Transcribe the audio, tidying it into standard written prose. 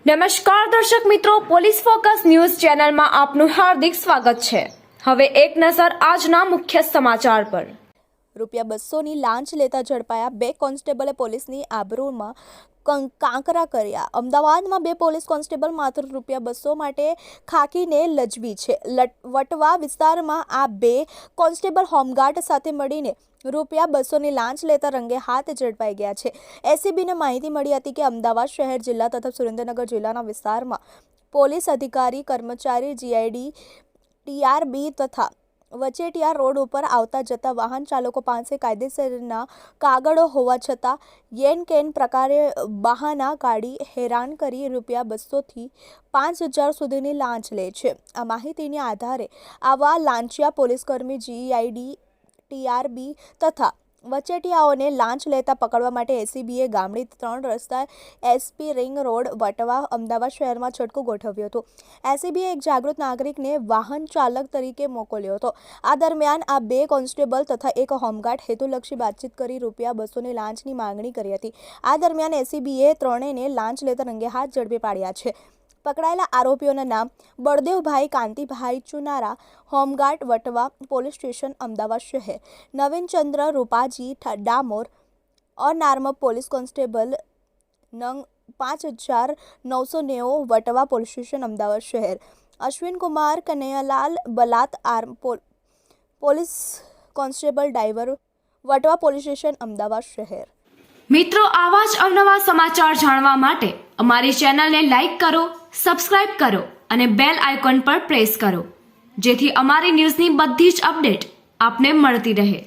નમસ્કાર દર્શક મિત્રો, પોલીસ ફોકસ ન્યૂઝ ચેનલમાં આપનું હાર્દિક સ્વાગત છે। હવે એક નજર આજના મુખ્ય સમાચાર પર। ₹200ની લાંચ લેતા ઝડપાયા 2 કોન્સ્ટેબલે પોલીસની આબરૂમાં કાંકરા કર્યા। અમદાવાદમાં 2 પોલીસ કોન્સ્ટેબલ માત્ર ₹200 માટે ખાખીને લજવી છે। વટવા વિસ્તારમાં આ 2 કોન્સ્ટેબલ હોમગાર્ડ સાથે મળીને ₹200ની લાંચ લેતા રંગે હાથ ઝડપાઈ ગયા છે। એસીબીને માહિતી મળી હતી કે અમદાવાદ શહેર, જિલ્લા તથા સુરેન્દ્રનગર જિલ્લાના વિસ્તારમાં પોલીસ અધિકારી, કર્મચારી, જીઆઈડી, ટીઆરબી તથા વચેટિયા રોડ ઉપર આવતા જતા વાહન ચાલકો પાસે કાયદેસરના કાગળો હોવા છતાં યેન કેન પ્રકારે બહાના કાઢી હેરાન કરી ₹200થી 5000 સુધીની લાંચ લે છે। આ માહિતીના આધારે આવા લાંચિયા પોલીસકર્મી, જીઆઈડી, ટીઆરબી તથા વચેટિયાઓને લાંચ લેતા પકડવા માટે એસીબીએ ગામડી 3 રસ્તા SP ring road, Vatva, Ahmedabad શહેરમાં છટકું ગોઠવ્યું હતું। એસીબીએ એક જાગૃત નાગરિકને વાહન ચાલક તરીકે મોકલ્યો હતો। આ દરમિયાન આ 2 કોન્સ્ટેબલ તથા એક હોમગાર્ડ હેતુલક્ષી વાતચીત કરી ₹200ની લાંચની માંગણી કરી હતી। આ દરમિયાન એસીબીએ ત્રણેયને લાંચ લેતા રંગે હાથ ઝડપી પાડ્યા છે। પકડાયેલા આરોપીઓના નામ Baldevbhai Kantibhai Chunara, home guard, Vatva police station, Ahmedabad શહેર; Navinchandra Rupaji Damor, unarmed police constable, નંગ 5990, વટવા પોલીસ સ્ટેશન, અમદાવાદ શહેર; Ashwinkumar Kanaiyalal Balat, arm police constable, driver, Vatva police station, Ahmedabad શહેર। મિત્રો, આવા જ અવનવા સમાચાર જાણવા માટે અમારી ચેનલને લાઈક કરો, સબસ્ક્રાઇબ કરો અને બેલ આઇકોન પર પ્રેસ કરો, જેથી અમારી ન્યૂઝની બધી જ અપડેટ આપને મળતી રહે।